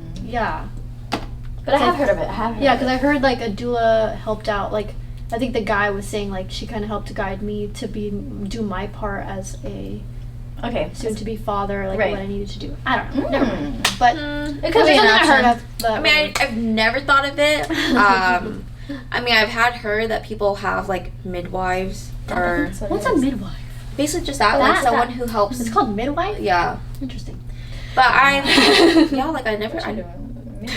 But I have heard of it. Because I heard like a doula helped out. Like I think the guy was saying like she kind of helped to guide me to do my part as a soon-to-be father, like what I needed to do. I don't know. Never mind. But it could be something I heard of. But I mean, I've never thought of it. I mean, I've heard that people have like midwives or... What's a midwife? Basically just like someone who helps. It's called midwife? Yeah. Interesting. But I never...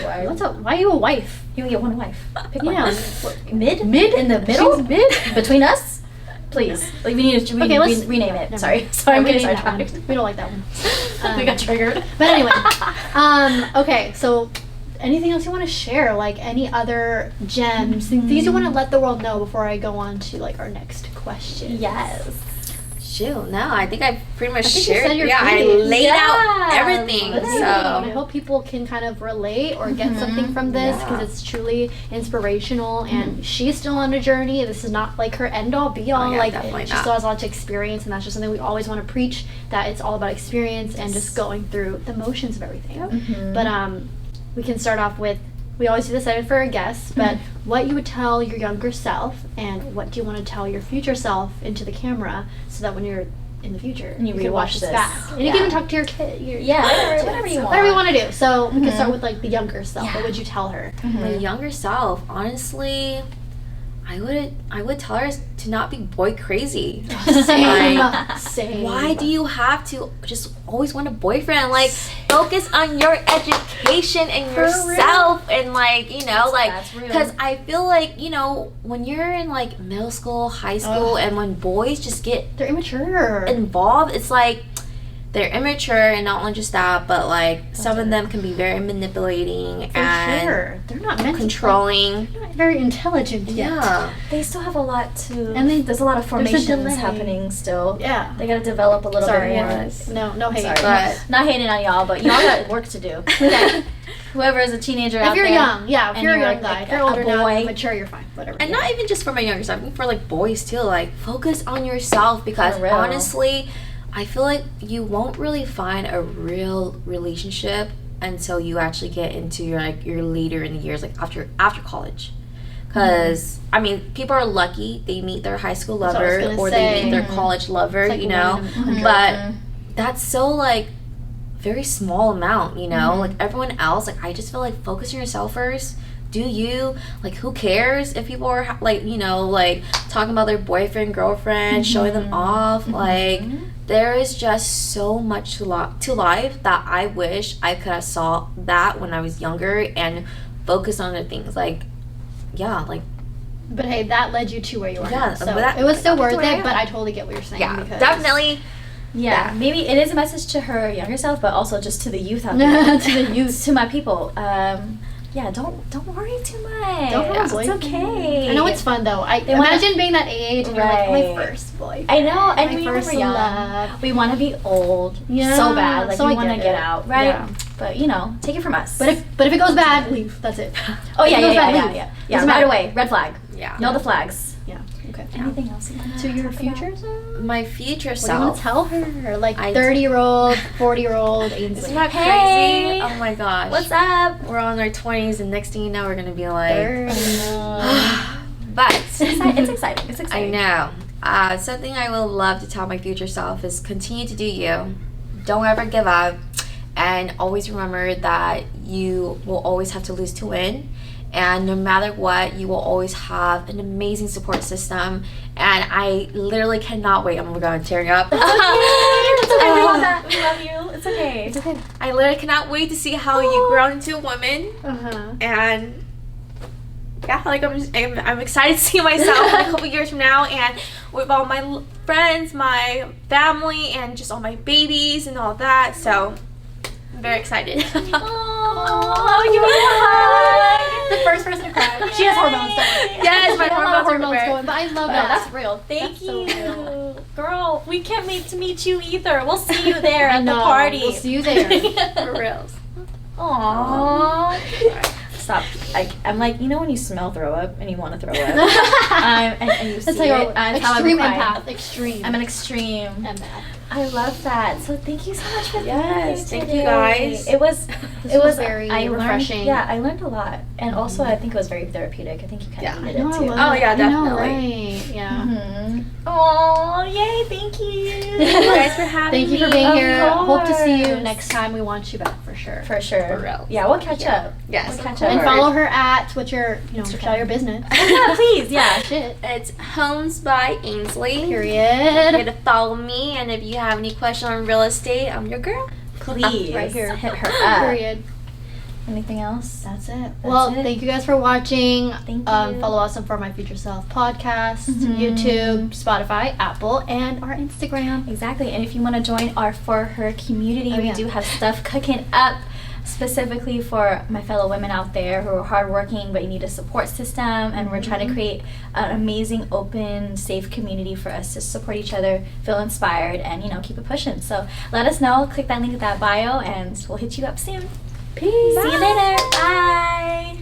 Why are you a wife? You only get one wife. Pick one. Mid in the middle? She's mid? Between us? Please. Like, we need to rename it. Sorry, I'm getting sidetracked. We don't like that one. We got triggered. But anyway. Okay, so anything else you want to share? Like any other gems? Things you want to let the world know before I go on to like our next question? Yes. Shoot, no, I think I pretty much shared. I laid out everything. So I hope people can kind of relate or get something from this, because it's truly inspirational. And she's still on a journey. This is not like her end all be all. She still has a lot to experience, and that's just something we always want to preach. That it's all about experience and just going through the motions of everything. But we can start off with. We always do this for our guests, but what you would tell your younger self, and what do you want to tell your future self into the camera, so that when you're in the future, and you can watch this back. And you can even talk to your kid. Whatever you want. Whatever you want to do. So we can start with like the younger self. What would you tell her? My younger self, honestly, I would tell her to not be boy crazy. Same. Why do you have to just always want a boyfriend? Like, focus on your education and yourself, and like, because I feel like, when you're in like middle school, high school, and when boys just they're immature involved, it's like they're immature, and not only just that, but like some of them can be very manipulating and they're not meant controlling. They're not very intelligent yet. Yeah, they still have a lot to, and there's a lot of formations happening still. Yeah, they gotta develop a little bit more. No hate. But not hating on y'all, but y'all got work to do. Whoever is a teenager out there. If you're young, if you're a young guy, if you're older now, mature, you're fine. Whatever. And not even just for my younger self, I think for like boys too. Like, focus on yourself, because honestly, I feel like you won't really find a real relationship until you actually get into your later in the years, like after college. Because I mean, people are lucky they meet their high school lover or they meet their college lover, but that's so like very small amount, like everyone else. Like, I just feel like focus on yourself first. Do you, like, who cares if people are like, like talking about their boyfriend, girlfriend, showing them off, like. There is just so much to life that I wish I could have saw that when I was younger and focused on other things. But hey, that led you to where you are. Yeah, so it was still worth it, but I totally get what you're saying. Yeah, definitely. Yeah, maybe it is a message to her younger self, but also just to the youth out there. To the youth. To my people. Don't worry too much. Don't have a boyfriend. It's okay. I know it's fun though. Imagine being that age and you're like, my first boyfriend. I know, and we first were young. love. We want to be old so bad. Like, so we want to get out, right? Yeah. But take it from us. But if it goes bad, leave. That's it. Oh yeah. Right away. Red flag. Yeah. Know the flags. Yeah. Okay. Anything else you want To your future self? My future What do you want self. to tell her? Like 30-year-old, 40-year-old Ainsley. Isn't that Hey. crazy? Oh my gosh. What's up? We're on our 20s, and next thing you know, we're gonna be like. 30. But It's exciting. It's I exciting. know. Something I will love to tell my future self is continue to do you. Don't ever give up. And always remember that you will always have to lose to win. And no matter what, you will always have an amazing support system. And I literally cannot wait. Oh my god, I'm tearing up. It's okay. We love that. We love you. It's okay. It's okay. I literally cannot wait to see how you grow into a woman. Uh-huh. And yeah, like I'm excited to see myself in a couple years from now, and with all my friends, my family, and just all my babies and all that. So I'm very excited. Oh, give me a hug. The first person to cry. She has hormones. Don't worry. Yes, my I love hormones are hormones very- going, but I love Oh, that. that's real. Thank That's so you. real. Girl, we can't wait to meet you either. We'll see you there at the No, party. we'll see you there. For reals. Aww. Stop. I'm like, you know when you smell throw up and you want to throw up? And you see That's like it. That's how extreme I'm empath. Extreme. I'm an extreme. empath. I love that. So thank you so much for Yes, being thank here you today. guys. It was very I refreshing. Learned, yeah, I learned a lot, and also I think it was very therapeutic. I think you kind Yeah. of I needed know, it I too. love Oh, it. yeah, I know, definitely. right? Yeah. Mm-hmm. Oh, yay! Thank you. Thank you guys for having Thank you for me. being Of here. Hope to see you course. next time. We want you back for sure. For sure. For real. Yeah, we'll catch up. Yes, We'll of catch course. And up. follow her at what's your shout out your business. Yeah, please. Yeah. Shit. It's Homes by Ainsley. You're Period. to follow me, and if you have any question on real estate, I'm your girl. Please. Right here. Hit her up. Period. Anything else? That's it. Well, it. thank you guys for watching. Thank you. Follow us on For My Future Self podcast, Mhm. YouTube, Spotify, Apple, and our Instagram. Exactly. And if you want to join our For Her community, Oh, we yeah. do have stuff cooking up specifically for my fellow women out there who are hardworking but you need a support system. And we're trying to create an amazing, open, safe community for us to support each other, feel inspired, and, keep it pushing. So let us know. Click that link in that bio, and we'll hit you up soon. Peace. See you later. Bye.